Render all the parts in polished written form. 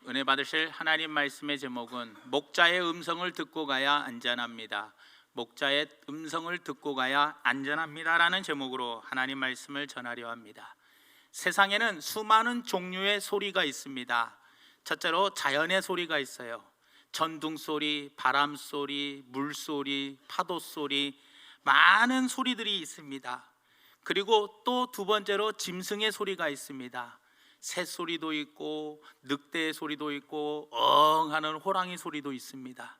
은혜 받으실 하나님 말씀의 제목은 목자의 음성을 듣고 가야 안전합니다. 목자의 음성을 듣고 가야 안전합니다라는 제목으로 하나님 말씀을 전하려 합니다. 세상에는 수많은 종류의 소리가 있습니다. 첫째로 자연의 소리가 있어요. 전등 소리, 바람 소리, 물 소리, 파도 소리, 많은 소리들이 있습니다. 그리고 또 두 번째로 짐승의 소리가 있습니다. 새 소리도 있고 늑대의 소리도 있고 하는 호랑이 소리도 있습니다.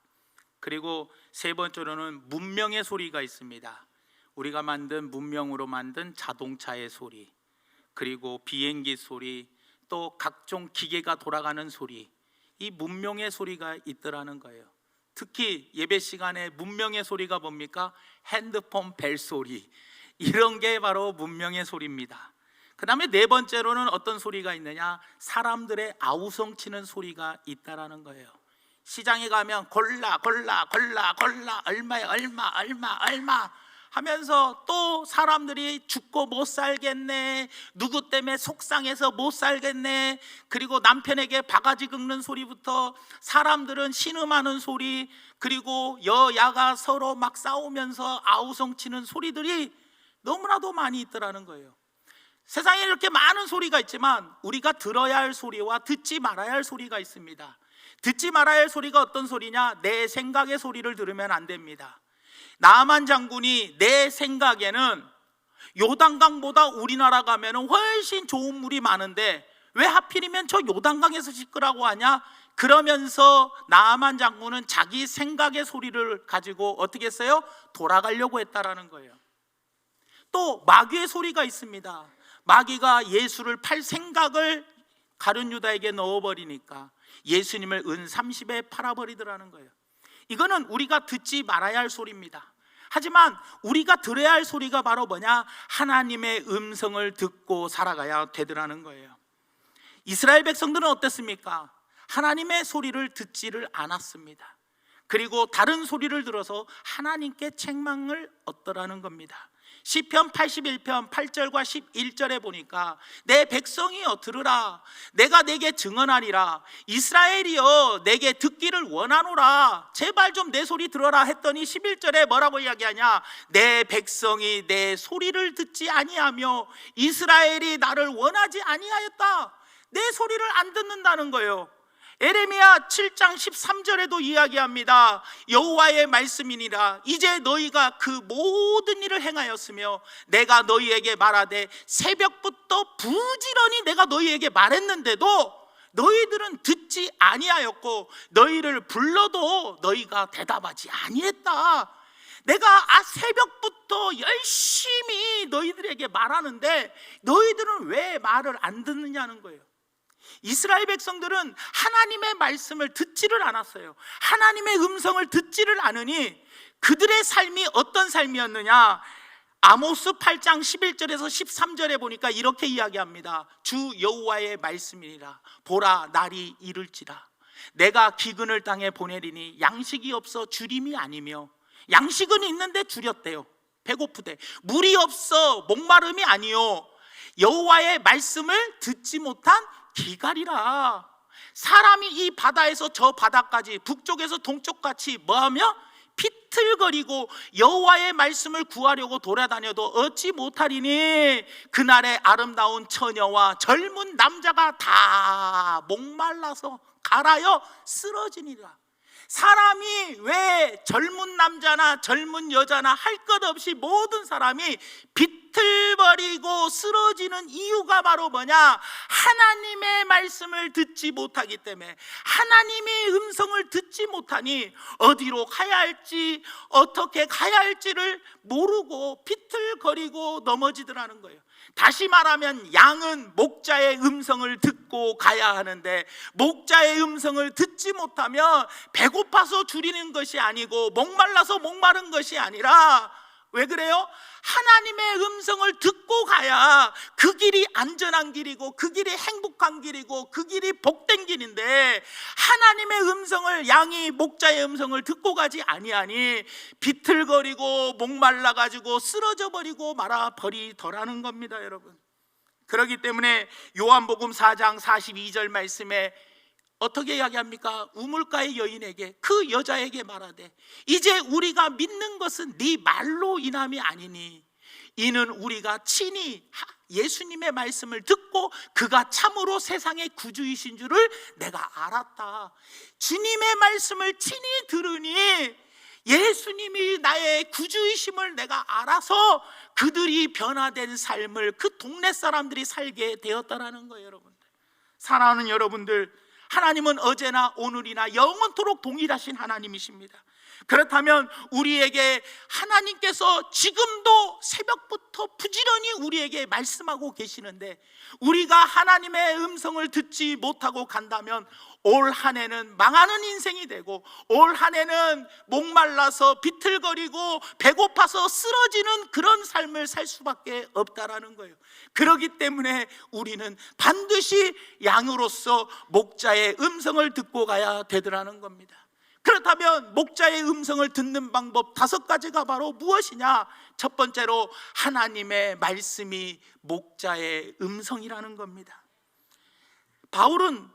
그리고 세 번째로는 문명의 소리가 있습니다. 우리가 만든 문명으로 만든 자동차의 소리, 그리고 비행기 소리, 또 각종 기계가 돌아가는 소리, 이 문명의 소리가 있더라는 거예요. 특히 예배 시간에 문명의 소리가 뭡니까? 핸드폰 벨 소리, 이런 게 바로 문명의 소리입니다. 그 다음에 네 번째로는 어떤 소리가 있느냐? 사람들의 아우성치는 소리가 있다라는 거예요. 시장에 가면 골라 얼마에 얼마 하면서 또 사람들이 죽고 못 살겠네, 누구 때문에 속상해서 못 살겠네, 그리고 남편에게 바가지 긁는 소리부터 사람들은 신음하는 소리, 그리고 여야가 서로 막 싸우면서 아우성치는 소리들이 너무나도 많이 있더라는 거예요. 세상에 이렇게 많은 소리가 있지만 우리가 들어야 할 소리와 듣지 말아야 할 소리가 있습니다. 듣지 말아야 할 소리가 어떤 소리냐? 내 생각의 소리를 들으면 안 됩니다. 나만 장군이 내 생각에는 요단강보다 우리나라 가면 훨씬 좋은 물이 많은데 왜 하필이면 저 요단강에서 씻으라고 하냐? 그러면서 나만 장군은 자기 생각의 소리를 가지고 어떻게 했어요? 돌아가려고 했다라는 거예요. 또 마귀의 소리가 있습니다. 마귀가 예수를 팔 생각을 가룟 유다에게 넣어버리니까 예수님을 은 30에 팔아버리더라는 거예요. 이거는 우리가 듣지 말아야 할 소리입니다. 하지만 우리가 들어야 할 소리가 바로 뭐냐? 하나님의 음성을 듣고 살아가야 되더라는 거예요. 이스라엘 백성들은 어땠습니까? 하나님의 소리를 듣지를 않았습니다. 그리고 다른 소리를 들어서 하나님께 책망을 얻더라는 겁니다. 시편 81편 8절과 11절에 보니까 내 백성이여 들으라, 내가 내게 증언하리라, 이스라엘이여 내게 듣기를 원하노라, 제발 좀 내 소리 들어라 했더니 11절에 뭐라고 이야기하냐? 내 백성이 내 소리를 듣지 아니하며 이스라엘이 나를 원하지 아니하였다. 내 소리를 안 듣는다는 거예요. 에레미야 7장 13절에도 이야기합니다. 여호와의 말씀이니라, 이제 너희가 그 모든 일을 행하였으며 내가 너희에게 말하되 새벽부터 부지런히 내가 너희에게 말했는데도 너희들은 듣지 아니하였고 너희를 불러도 너희가 대답하지 아니했다. 내가 새벽부터 열심히 너희들에게 말하는데 너희들은 왜 말을 안 듣느냐는 거예요. 이스라엘 백성들은 하나님의 말씀을 듣지를 않았어요. 하나님의 음성을 듣지를 않으니 그들의 삶이 어떤 삶이었느냐? 아모스 8장 11절에서 13절에 보니까 이렇게 이야기합니다. 주 여호와의 말씀이니라, 보라 날이 이를지라, 내가 기근을 땅에 보내리니 양식이 없어 주림이 아니며, 양식은 있는데 줄였대요. 배고프대. 물이 없어 목마름이 아니요, 여호와의 말씀을 듣지 못한 기갈이라. 사람이 이 바다에서 저 바다까지, 북쪽에서 동쪽같이 뭐하며 비틀거리고 여호와의 말씀을 구하려고 돌아다녀도 얻지 못하리니 그날의 아름다운 처녀와 젊은 남자가 다 목말라서 갈아여 쓰러지니라. 사람이 왜 젊은 남자나 젊은 여자나 할 것 없이 모든 사람이 비틀거리고 쓰러지는 이유가 바로 뭐냐? 하나님의 말씀을 듣지 못하기 때문에, 하나님의 음성을 듣지 못하니 어디로 가야 할지 어떻게 가야 할지를 모르고 비틀거리고 넘어지더라는 거예요. 다시 말하면 양은 목자의 음성을 듣고 가야 하는데 목자의 음성을 듣지 못하면 배고파서 줄이는 것이 아니고 목말라서 목마른 것이 아니라 왜 그래요? 하나님의 음성을 듣고 가야 그 길이 안전한 길이고 그 길이 행복한 길이고 그 길이 복된 길인데, 하나님의 음성을, 양이 목자의 음성을 듣고 가지 아니하니 비틀거리고 목말라가지고 쓰러져 버리고 말아버리더라는 겁니다, 여러분. 그렇기 때문에 요한복음 4장 42절 말씀에 어떻게 이야기합니까? 우물가의 여인에게, 그 여자에게 말하되 이제 우리가 믿는 것은 네 말로 인함이 아니니 이는 우리가 친히 예수님의 말씀을 듣고 그가 참으로 세상의 구주이신 줄을 내가 알았다. 주님의 말씀을 친히 들으니 예수님이 나의 구주이심을 내가 알아서 그들이 변화된 삶을 그 동네 사람들이 살게 되었다라는 거예요. 여러분들, 사랑하는 여러분들, 하나님은 어제나 오늘이나 영원토록 동일하신 하나님이십니다. 그렇다면 우리에게 하나님께서 지금도 새벽부터 부지런히 우리에게 말씀하고 계시는데 우리가 하나님의 음성을 듣지 못하고 간다면 올 한 해는 망하는 인생이 되고 올 한 해는 목말라서 비틀거리고 배고파서 쓰러지는 그런 삶을 살 수밖에 없다라는 거예요. 그렇기 때문에 우리는 반드시 양으로서 목자의 음성을 듣고 가야 되더라는 겁니다. 그렇다면 목자의 음성을 듣는 방법 5가지가 바로 무엇이냐? 첫 번째로 하나님의 말씀이 목자의 음성이라는 겁니다. 바울은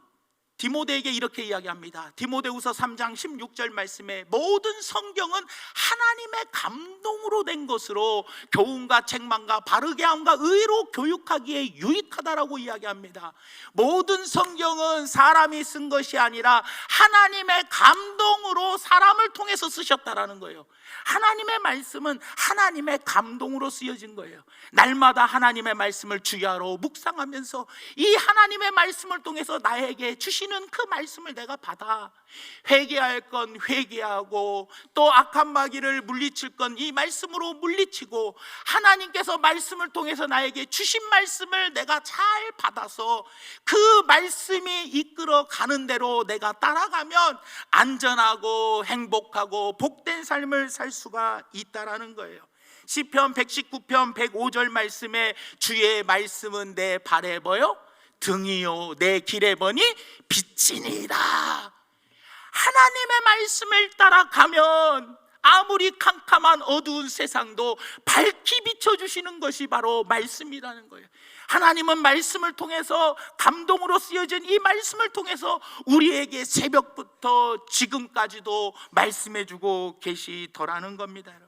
디모데에게 이렇게 이야기합니다. 디모데후서 3장 16절 말씀에 모든 성경은 하나님의 감동으로 된 것으로 교훈과 책망과 바르게 함과 의로 교육하기에 유익하다라고 이야기합니다. 모든 성경은 사람이 쓴 것이 아니라 하나님의 감동으로 사람을 통해서 쓰셨다라는 거예요. 하나님의 말씀은 하나님의 감동으로 쓰여진 거예요. 날마다 하나님의 말씀을 주야로 묵상하면서 이 하나님의 말씀을 통해서 나에게 주시는 그 말씀을 내가 받아 회개할 건 회개하고 또 악한 마귀를 물리칠 건 이 말씀으로 물리치고 하나님께서 말씀을 통해서 나에게 주신 말씀을 내가 잘 받아서 그 말씀이 이끌어 가는 대로 내가 따라가면 안전하고 행복하고 복된 삶을 살 수가 있다라는 거예요. 시편 119편 105절 말씀에 주의 말씀은 내 발에 등이요 내 길에 빛이니이다. 하나님의 말씀을 따라가면 아무리 캄캄한 어두운 세상도 밝히 비춰주시는 것이 바로 말씀이라는 거예요. 하나님은 말씀을 통해서 감동으로 쓰여진 이 말씀을 통해서 우리에게 새벽부터 지금까지도 말씀해주고 계시더라는 겁니다. 여러분,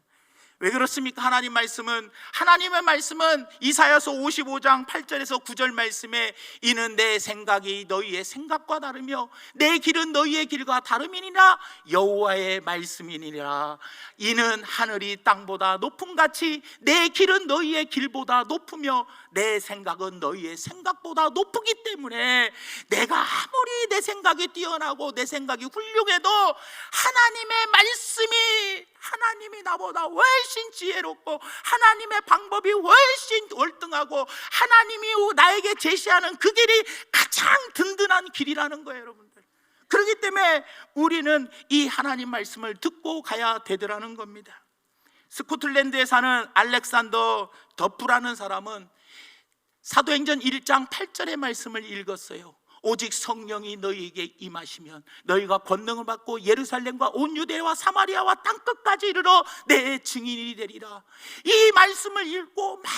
왜 그렇습니까? 하나님의 말씀은 이사야서 55장 8절에서 9절 말씀에 이는 내 생각이 너희의 생각과 다르며 내 길은 너희의 길과 다름이니라 여호와의 말씀이니라. 이는 하늘이 땅보다 높음같이 내 길은 너희의 길보다 높으며 내 생각은 너희의 생각보다 높기 때문에 내가 아무리 내 생각이 뛰어나고 내 생각이 훌륭해도 하나님의 말씀이 하나님이 나보다 훨씬 지혜롭고 하나님의 방법이 훨씬 월등하고 하나님이 나에게 제시하는 그 길이 가장 든든한 길이라는 거예요. 여러분들, 그렇기 때문에 우리는 이 하나님 말씀을 듣고 가야 되더라는 겁니다. 스코틀랜드에 사는 알렉산더 더프라는 사람은 사도행전 1장 8절의 말씀을 읽었어요. 오직 성령이 너희에게 임하시면 너희가 권능을 받고 예루살렘과 온 유대와 사마리아와 땅끝까지 이르러 내 증인이 되리라. 이 말씀을 읽고 막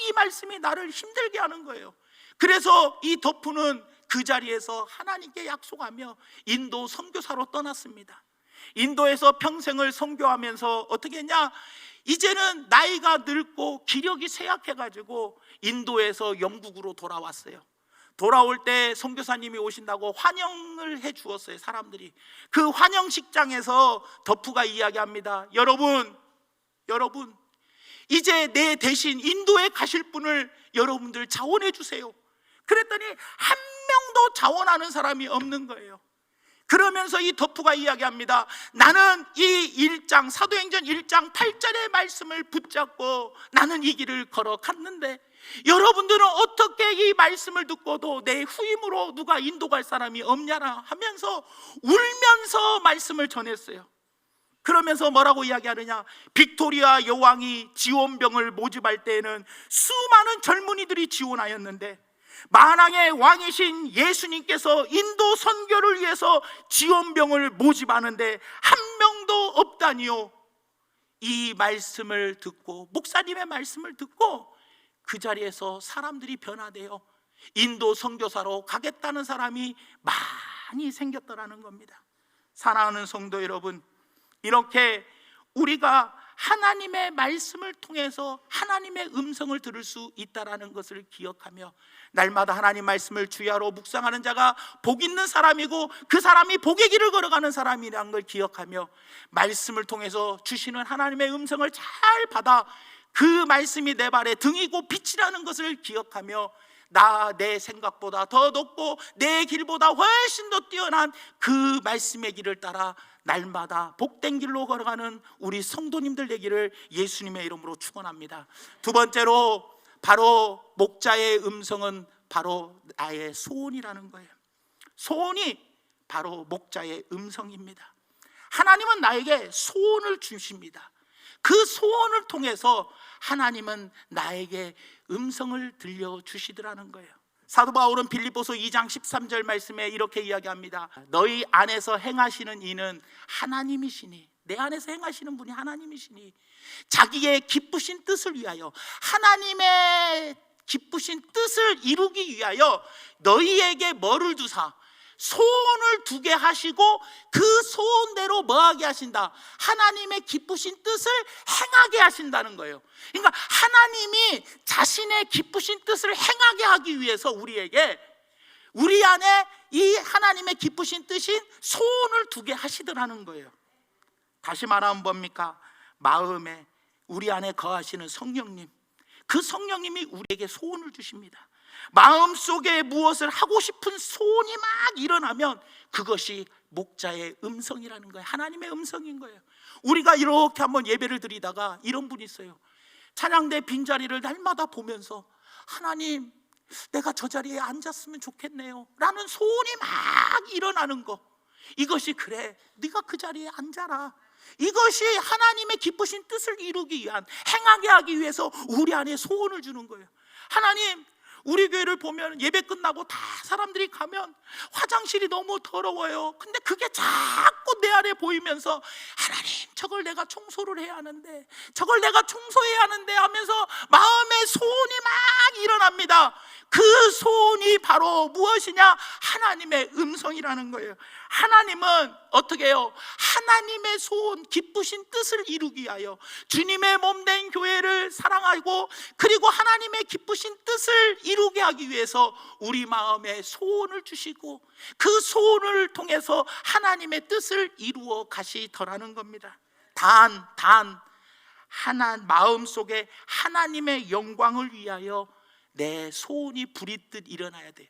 이 말씀이 나를 힘들게 하는 거예요. 그래서 이 더프는 그 자리에서 하나님께 약속하며 인도 선교사로 떠났습니다. 인도에서 평생을 선교하면서 어떻게 했냐? 이제는 나이가 늙고 기력이 쇠약해가지고 인도에서 영국으로 돌아왔어요. 돌아올 때 선교사님이 오신다고 환영을 해 주었어요. 사람들이 그 환영식장에서 더프가 이야기합니다. 여러분 이제 내 대신 인도에 가실 분을 여러분들 자원해 주세요. 그랬더니 한 명도 자원하는 사람이 없는 거예요. 그러면서 이 더프가 이야기합니다. 나는 이 사도행전 1장 8절의 말씀을 붙잡고 나는 이 길을 걸어갔는데 여러분들은 어떻게 이 말씀을 듣고도 내 후임으로 누가 인도 갈 사람이 없냐라 하면서 울면서 말씀을 전했어요. 그러면서 뭐라고 이야기하느냐? 빅토리아 여왕이 지원병을 모집할 때에는 수많은 젊은이들이 지원하였는데 만왕의 왕이신 예수님께서 인도 선교를 위해서 지원병을 모집하는데 한 명도 없다니요. 이 말씀을 듣고, 목사님의 말씀을 듣고 그 자리에서 사람들이 변화되어 인도 선교사로 가겠다는 사람이 많이 생겼더라는 겁니다. 사랑하는 성도 여러분, 이렇게 우리가 하나님의 말씀을 통해서 하나님의 음성을 들을 수 있다는 것을 기억하며 날마다 하나님 말씀을 주야로 묵상하는 자가 복 있는 사람이고 그 사람이 복의 길을 걸어가는 사람이라는 걸 기억하며 말씀을 통해서 주시는 하나님의 음성을 잘 받아 그 말씀이 내 발에 등이고 빛이라는 것을 기억하며 내 생각보다 더 높고 내 길보다 훨씬 더 뛰어난 그 말씀의 길을 따라 날마다 복된 길로 걸어가는 우리 성도님들 되기를 예수님의 이름으로 축원합니다. 두 번째로 바로 목자의 음성은 바로 나의 소원이라는 거예요. 소원이 바로 목자의 음성입니다. 하나님은 나에게 소원을 주십니다. 그 소원을 통해서 하나님은 나에게 음성을 들려주시더라는 거예요. 사도 바울은 빌립보서 2장 13절 말씀에 이렇게 이야기합니다. 너희 안에서 행하시는 이는 하나님이시니, 내 안에서 행하시는 분이 하나님이시니 자기의 기쁘신 뜻을 위하여, 하나님의 기쁘신 뜻을 이루기 위하여 너희에게 뭐를 두사? 소원을 두게 하시고 그 소원대로 뭐하게 하신다? 하나님의 기쁘신 뜻을 행하게 하신다는 거예요. 그러니까 하나님이 자신의 기쁘신 뜻을 행하게 하기 위해서 우리 안에 이 하나님의 기쁘신 뜻인 소원을 두게 하시더라는 거예요. 다시 말하면 뭡니까? 마음에 우리 안에 거하시는 성령님, 그 성령님이 우리에게 소원을 주십니다. 마음속에 무엇을 하고 싶은 소원이 막 일어나면 그것이 목자의 음성이라는 거예요. 하나님의 음성인 거예요. 우리가 이렇게 한번 예배를 드리다가 이런 분이 있어요. 찬양대 빈자리를 날마다 보면서 하나님, 내가 저 자리에 앉았으면 좋겠네요 라는 소원이 막 일어나는 거, 이것이 그래, 네가 그 자리에 앉아라, 이것이 하나님의 기쁘신 뜻을 이루기 위한, 행하게 하기 위해서 우리 안에 소원을 주는 거예요. 하나님, 우리 교회를 보면 예배 끝나고 다 사람들이 가면 화장실이 너무 더러워요. 근데 그게 자꾸 내 안에 보이면서 하나님, 저걸 내가 청소를 해야 하는데, 저걸 내가 청소해야 하는데 하면서 마음의 소원이 막 일어납니다. 그 소원이 바로 무엇이냐? 하나님의 음성이라는 거예요. 하나님은 어떻게 해요? 하나님의 소원, 기쁘신 뜻을 이루기 위하여 주님의 몸된 교회를 사랑하고, 그리고 하나님의 기쁘신 뜻을 이루게 하기 위해서 우리 마음에 소원을 주시고 그 소원을 통해서 하나님의 뜻을 이루어 가시더라는 겁니다. 단 마음속에 하나님의 영광을 위하여 내 소원이 부리듯 일어나야 돼요.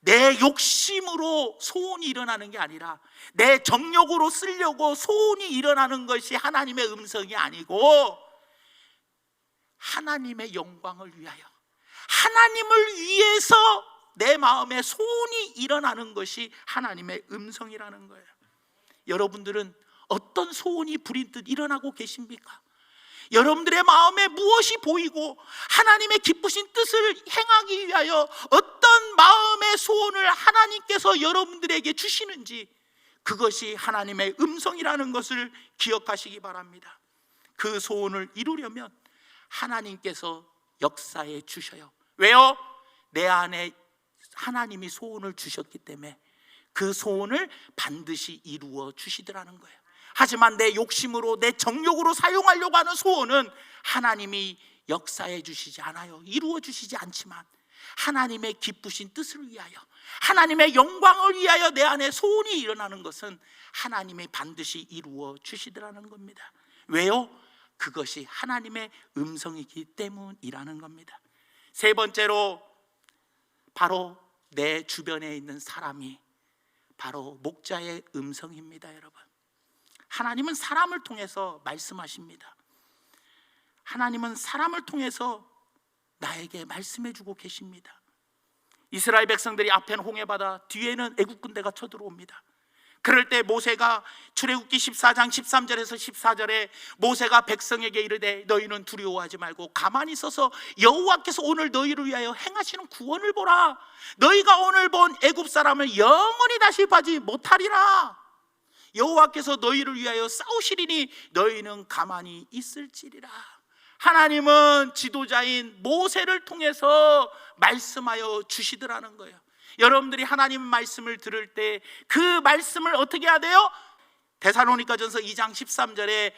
내 욕심으로 소원이 일어나는 게 아니라 내 정욕으로 쓰려고 소원이 일어나는 것이 하나님의 음성이 아니고, 하나님의 영광을 위하여, 하나님을 위해서 내 마음에 소원이 일어나는 것이 하나님의 음성이라는 거예요. 여러분들은 어떤 소원이 부리듯 일어나고 계십니까? 여러분들의 마음에 무엇이 보이고 하나님의 기쁘신 뜻을 행하기 위하여 어떤 마음의 소원을 하나님께서 여러분들에게 주시는지, 그것이 하나님의 음성이라는 것을 기억하시기 바랍니다. 그 소원을 이루려면 하나님께서 역사해 주셔요. 왜요? 내 안에 하나님이 소원을 주셨기 때문에 그 소원을 반드시 이루어 주시더라는 거예요. 하지만 내 욕심으로, 내 정욕으로 사용하려고 하는 소원은 하나님이 역사해 주시지 않아요. 이루어 주시지 않지만 하나님의 기쁘신 뜻을 위하여, 하나님의 영광을 위하여 내 안에 소원이 일어나는 것은 하나님이 반드시 이루어 주시더라는 겁니다. 왜요? 그것이 하나님의 음성이기 때문이라는 겁니다. 세 번째로, 바로 내 주변에 있는 사람이 바로 목자의 음성입니다. 여러분, 하나님은 사람을 통해서 말씀하십니다. 하나님은 사람을 통해서 나에게 말씀해 주고 계십니다. 이스라엘 백성들이 앞에는 홍해바다, 뒤에는 애국 군대가 쳐들어옵니다. 그럴 때 모세가 출애굽기 14장 13절에서 14절에 모세가 백성에게 이르되 너희는 두려워하지 말고 가만히 서서 여호와께서 오늘 너희를 위하여 행하시는 구원을 보라. 너희가 오늘 본 애굽 사람을 영원히 다시 봐지 못하리라. 여호와께서 너희를 위하여 싸우시리니 너희는 가만히 있을지리라. 하나님은 지도자인 모세를 통해서 말씀하여 주시더라는 거예요. 여러분들이 하나님 말씀을 들을 때 그 말씀을 어떻게 해야 돼요? 데살로니가전서 2장 13절에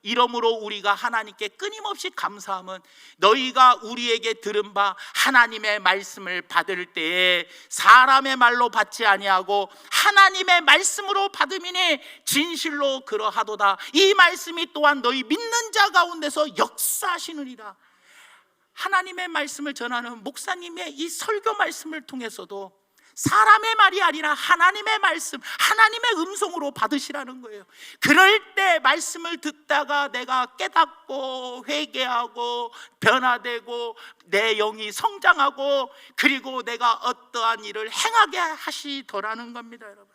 이러므로 우리가 하나님께 끊임없이 감사함은 너희가 우리에게 들은 바 하나님의 말씀을 받을 때에 사람의 말로 받지 아니하고 하나님의 말씀으로 받음이니 진실로 그러하도다. 이 말씀이 또한 너희 믿는 자 가운데서 역사하시느니라. 하나님의 말씀을 전하는 목사님의 이 설교 말씀을 통해서도 사람의 말이 아니라 하나님의 말씀, 하나님의 음성으로 받으시라는 거예요. 그럴 때 말씀을 듣다가 내가 깨닫고 회개하고 변화되고 내 영이 성장하고 그리고 내가 어떠한 일을 행하게 하시더라는 겁니다, 여러분.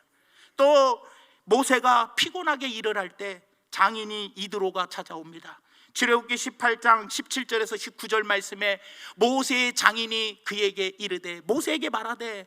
또 모세가 피곤하게 일을 할 때 장인이 이드로가 찾아옵니다. 출애굽기 18장 17절에서 19절 말씀에 모세의 장인이 그에게 이르되 모세에게 말하되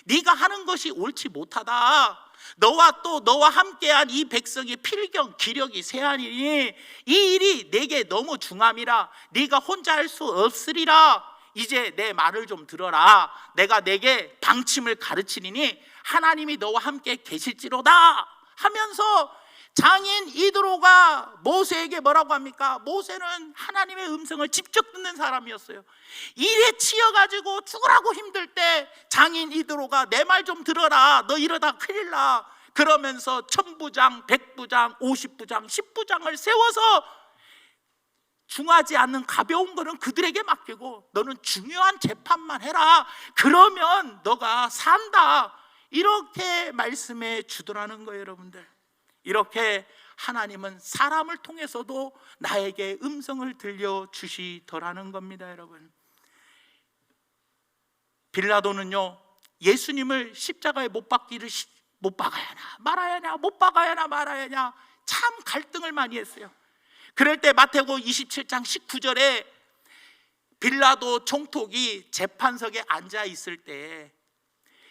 네가 하는 것이 옳지 못하다. 너와 또 너와 함께한 이 백성의 필경 기력이 세하니니 이 일이 내게 너무 중함이라 네가 혼자 할 수 없으리라. 이제 내 말을 좀 들어라. 내가 내게 방침을 가르치리니 하나님이 너와 함께 계실지로다 하면서 장인 이드로가 모세에게 뭐라고 합니까? 모세는 하나님의 음성을 직접 듣는 사람이었어요. 일에 치여가지고 죽으라고 힘들 때 장인 이드로가 내 말 좀 들어라. 너 이러다 큰일 나. 그러면서 1000부장, 100부장, 50부장, 10부장을 세워서 중하지 않는 가벼운 거는 그들에게 맡기고 너는 중요한 재판만 해라. 그러면 너가 산다. 이렇게 말씀해 주더라는 거예요, 여러분들. 이렇게 하나님은 사람을 통해서도 나에게 음성을 들려주시더라는 겁니다, 여러분. 빌라도는요, 예수님을 십자가에 못 박기를 못 박아야 하나 말아야 하냐, 못 박아야 하나 말아야 하냐 참 갈등을 많이 했어요. 그럴 때 마태복음 27장 19절에 빌라도 총독이 재판석에 앉아 있을 때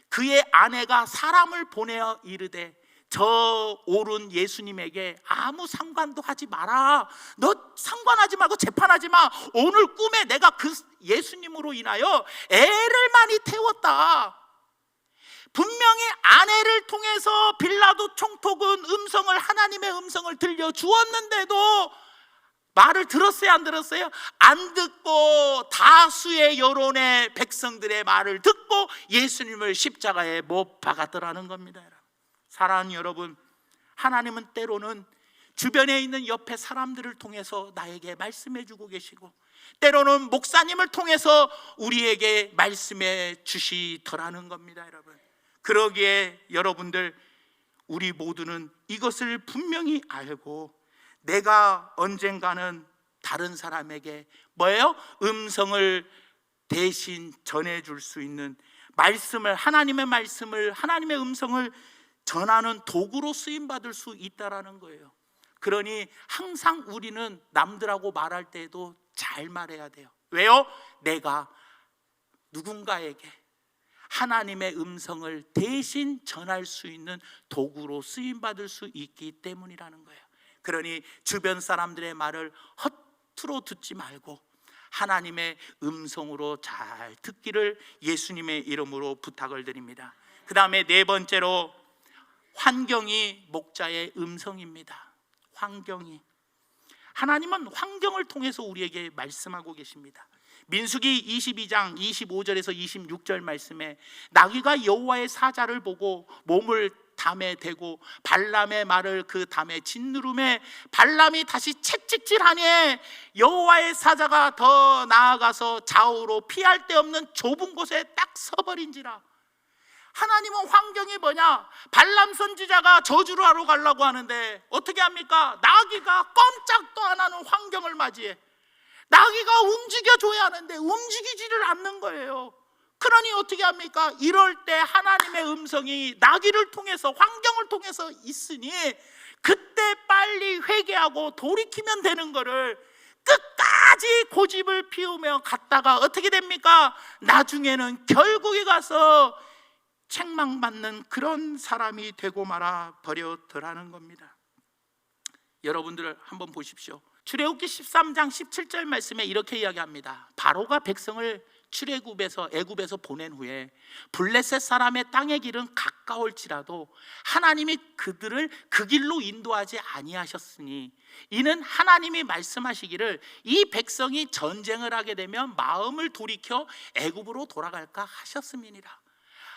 그의 아내가 사람을 보내어 이르되 저 오른 예수님에게 아무 상관도 하지 마라. 너 상관하지 말고 재판하지 마. 오늘 꿈에 내가 그 예수님으로 인하여 애를 많이 태웠다. 분명히 아내를 통해서 빌라도 총독은 하나님의 음성을 들려주었는데도 말을 들었어요, 안 들었어요? 안 듣고 다수의 여론의 백성들의 말을 듣고 예수님을 십자가에 못 박았더라는 겁니다. 사랑하는 여러분, 하나님은 때로는 주변에 있는 옆에 사람들을 통해서 나에게 말씀해 주고 계시고 때로는 목사님을 통해서 우리에게 말씀해 주시더라는 겁니다, 여러분. 그러기에 여러분들, 우리 모두는 이것을 분명히 알고 내가 언젠가는 다른 사람에게 뭐예요? 음성을 대신 전해줄 수 있는 말씀을, 하나님의 말씀을, 하나님의 음성을 전하는 도구로 쓰임받을 수 있다라는 거예요. 그러니 항상 우리는 남들하고 말할 때에도 잘 말해야 돼요. 왜요? 내가 누군가에게 하나님의 음성을 대신 전할 수 있는 도구로 쓰임받을 수 있기 때문이라는 거예요. 그러니 주변 사람들의 말을 허투루 듣지 말고 하나님의 음성으로 잘 듣기를 예수님의 이름으로 부탁을 드립니다. 그 다음에 네 번째로 환경이 목자의 음성입니다. 환경이, 하나님은 환경을 통해서 우리에게 말씀하고 계십니다. 민수기 22장 25절에서 26절 말씀에 나귀가 여호와의 사자를 보고 몸을 담에 대고 발람의 말을 그 담에 짓누름에 발람이 다시 채찍질하니 여호와의 사자가 더 나아가서 좌우로 피할 데 없는 좁은 곳에 딱 서버린지라. 하나님은 환경이 뭐냐? 발람 선지자가 저주를 하러 가려고 하는데 어떻게 합니까? 나귀가 꼼짝도 안 하는 환경을 맞이해. 나귀가 움직여줘야 하는데 움직이지를 않는 거예요. 그러니 어떻게 합니까? 이럴 때 하나님의 음성이 나귀를 통해서, 환경을 통해서 있으니 그때 빨리 회개하고 돌이키면 되는 거를 끝까지 고집을 피우며 갔다가 어떻게 됩니까? 나중에는 결국에 가서 책망받는 그런 사람이 되고 말아 버렸더라는 겁니다. 여러분들 한번 보십시오. 출애굽기 13장 17절 말씀에 이렇게 이야기합니다. 바로가 백성을 애굽에서 보낸 후에 블레셋 사람의 땅의 길은 가까울지라도 하나님이 그들을 그 길로 인도하지 아니하셨으니 이는 하나님이 말씀하시기를 이 백성이 전쟁을 하게 되면 마음을 돌이켜 애굽으로 돌아갈까 하셨음이니라.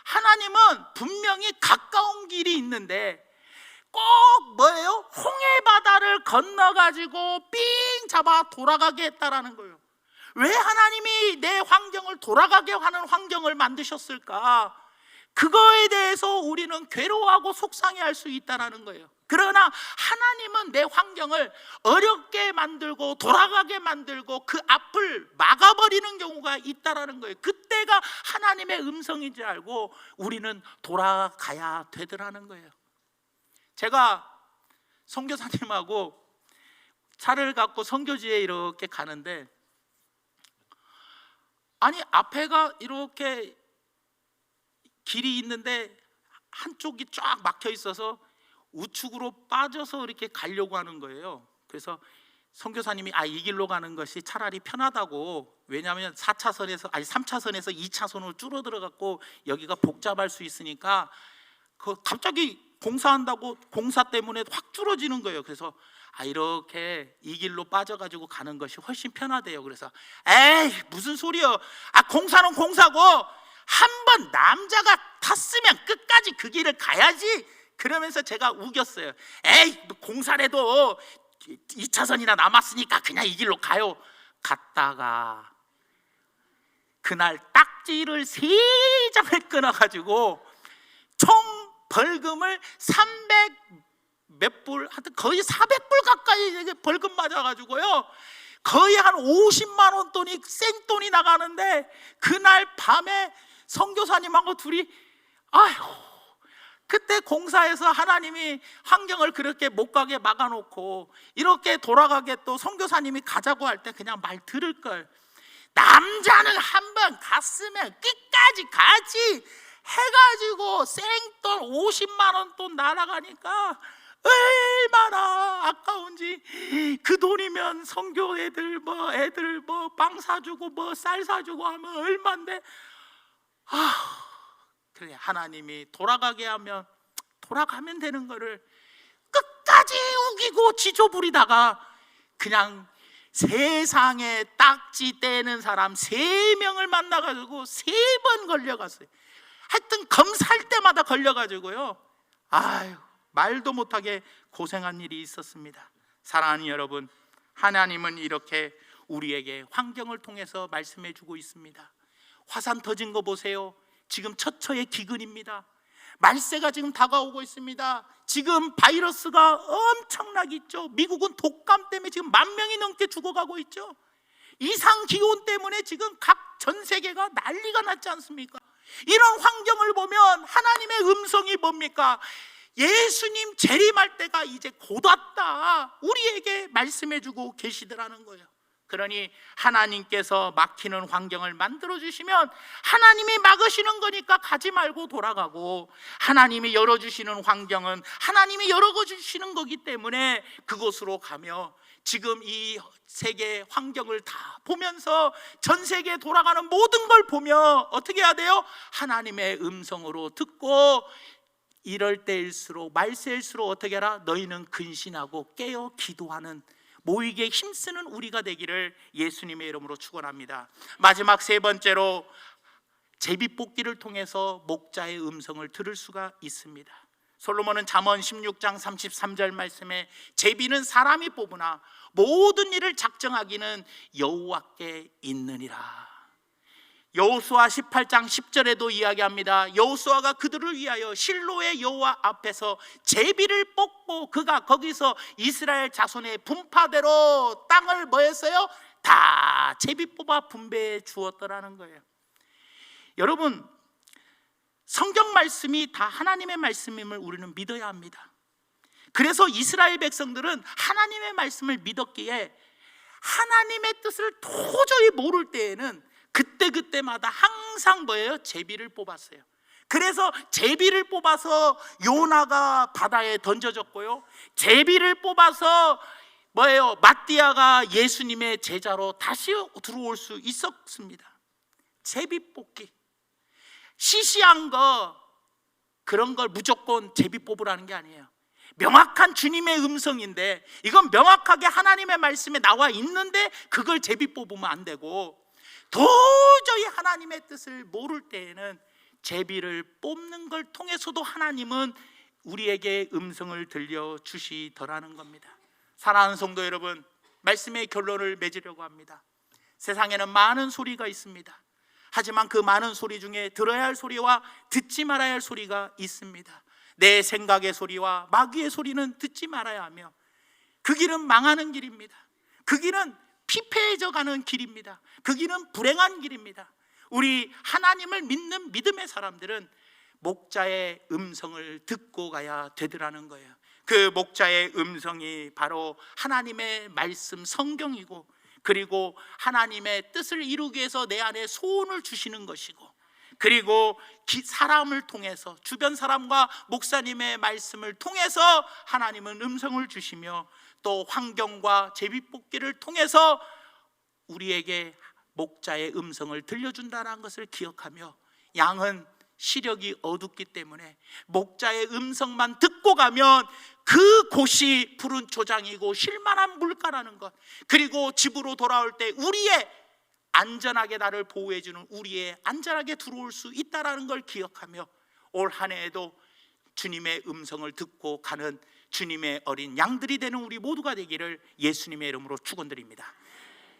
하나님은 분명히 가까운 길이 있는데 꼭 뭐예요? 홍해 바다를 건너가지고 삥 잡아 돌아가게 했다라는 거예요. 왜 하나님이 내 환경을 돌아가게 하는 환경을 만드셨을까? 그거에 대해서 우리는 괴로워하고 속상해할 수 있다는 거예요. 그러나 하나님은 내 환경을 어렵게 만들고 돌아가게 만들고 그 앞을 막아버리는 경우가 있다는 거예요. 그때가 하나님의 음성인 줄 알고 우리는 돌아가야 되더라는 거예요. 제가 선교사님하고 차를 갖고 선교지에 이렇게 가는데, 아니 앞에가 이렇게 길이 있는데 한쪽이 쫙 막혀 있어서 우측으로 빠져서 이렇게 가려고 하는 거예요. 그래서 선교사님이 이 길로 가는 것이 차라리 편하다고, 왜냐하면 3차선에서 2차선으로 줄어들어 갖고 여기가 복잡할 수 있으니까 갑자기 공사한다고 공사 때문에 확 줄어지는 거예요. 그래서 이렇게 이 길로 빠져가지고 가는 것이 훨씬 편하대요. 그래서 에이 무슨 소리요? 공사는 공사고 한번 남자가 탔으면 끝까지 그 길을 가야지. 그러면서 제가 우겼어요. 에이 공사래도 2차선이나 남았으니까 그냥 이 길로 가요. 갔다가 그날 딱지를 3장을 끊어가지고 총 벌금을 300 몇 불, 하여튼 거의 400불 가까이 벌금 맞아가지고요, 거의 한 50만 원 돈이 생돈이 나가는데, 그날 밤에 선교사님하고 둘이 그때 공사에서 하나님이 환경을 그렇게 못 가게 막아놓고 이렇게 돌아가게 또 선교사님이 가자고 할 때 그냥 말 들을 걸. 남자는 한번 갔으면 끝까지 가지 해가지고 생돈 50만 원 돈 날아가니까 얼마나 아까운지. 그 돈이면 선교 애들 빵 사주고 쌀 사주고 하면 얼만데. 그래, 하나님이 돌아가게 하면 돌아가면 되는 거를 끝까지 우기고 지저부리다가 그냥 세상에 딱지 떼는 사람 3명을 만나가지고 3번 걸려갔어요. 하여튼 검사할 때마다 걸려가지고요, 말도 못하게 고생한 일이 있었습니다. 사랑하는 여러분, 하나님은 이렇게 우리에게 환경을 통해서 말씀해 주고 있습니다. 화산 터진 거 보세요. 지금 처처의 기근입니다. 말세가 지금 다가오고 있습니다. 지금 바이러스가 엄청나게 있죠. 미국은 독감 때문에 지금 10,000명이 넘게 죽어가고 있죠. 이상 기온 때문에 지금 각 전 세계가 난리가 났지 않습니까? 이런 환경을 보면 하나님의 음성이 뭡니까? 예수님 재림할 때가 이제 곧 왔다, 우리에게 말씀해 주고 계시더라는 거예요. 그러니 하나님께서 막히는 환경을 만들어 주시면 하나님이 막으시는 거니까 가지 말고 돌아가고, 하나님이 열어주시는 환경은 하나님이 열어주시는 거기 때문에 그곳으로 가며, 지금 이 세계 환경을 다 보면서 전 세계에 돌아가는 모든 걸 보며 어떻게 해야 돼요? 하나님의 음성으로 듣고, 이럴 때일수록 말세일수록 어떻게 하라? 너희는 근신하고 깨어 기도하는, 모이게 힘쓰는 우리가 되기를 예수님의 이름으로 축원합니다. 마지막 3번째로, 제비뽑기를 통해서 목자의 음성을 들을 수가 있습니다. 솔로몬은 잠언 16장 33절 말씀에 제비는 사람이 뽑으나 모든 일을 작정하기는 여호와께 있느니라. 여호수아 18장 10절에도 이야기합니다. 여호수아가 그들을 위하여 실로의 여호와 앞에서 제비를 뽑고 그가 거기서 이스라엘 자손의 분파대로 땅을 뭐했어요? 다 제비 뽑아 분배해 주었더라는 거예요. 여러분, 성경 말씀이 다 하나님의 말씀임을 우리는 믿어야 합니다. 그래서 이스라엘 백성들은 하나님의 말씀을 믿었기에 하나님의 뜻을 도저히 모를 때에는 그때마다 항상 뭐예요? 제비를 뽑았어요. 그래서 제비를 뽑아서 요나가 바다에 던져졌고요, 제비를 뽑아서 뭐예요? 마띠아가 예수님의 제자로 다시 들어올 수 있었습니다. 제비뽑기, 시시한 거, 그런 걸 무조건 제비 뽑으라는 게 아니에요. 명확한 주님의 음성인데, 이건 명확하게 하나님의 말씀에 나와 있는데 그걸 제비 뽑으면 안 되고, 도저히 하나님의 뜻을 모를 때에는 제비를 뽑는 걸 통해서도 하나님은 우리에게 음성을 들려주시더라는 겁니다. 사랑하는 성도 여러분, 말씀의 결론을 맺으려고 합니다. 세상에는 많은 소리가 있습니다. 하지만 그 많은 소리 중에 들어야 할 소리와 듣지 말아야 할 소리가 있습니다. 내 생각의 소리와 마귀의 소리는 듣지 말아야 하며, 그 길은 망하는 길입니다. 그 길은 피폐해져 가는 길입니다. 그 길은 불행한 길입니다. 우리 하나님을 믿는 믿음의 사람들은 목자의 음성을 듣고 가야 되더라는 거예요. 그 목자의 음성이 바로 하나님의 말씀 성경이고, 그리고 하나님의 뜻을 이루기 위해서 내 안에 소원을 주시는 것이고, 그리고 사람을 통해서, 주변 사람과 목사님의 말씀을 통해서 하나님은 음성을 주시며, 또 환경과 제비뽑기를 통해서 우리에게 목자의 음성을 들려준다는 것을 기억하며, 양은 시력이 어둡기 때문에 목자의 음성만 듣고 가면 그 곳이 푸른 초장이고 쉴만한 물가라는 것, 그리고 집으로 돌아올 때 우리의 안전하게 나를 보호해주는 우리의 안전하게 들어올 수 있다는 걸 기억하며, 올 한 해에도 주님의 음성을 듣고 가는 주님의 어린 양들이 되는 우리 모두가 되기를 예수님의 이름으로 축원드립니다.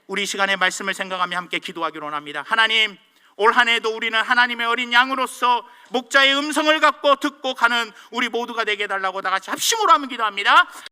우리 시간의 말씀을 생각하며 함께 기도하기로 합니다. 하나님, 올 한 해도 우리는 하나님의 어린 양으로서 목자의 음성을 갖고 듣고 가는 우리 모두가 되게 해달라고 다 같이 합심으로 한번 기도합니다.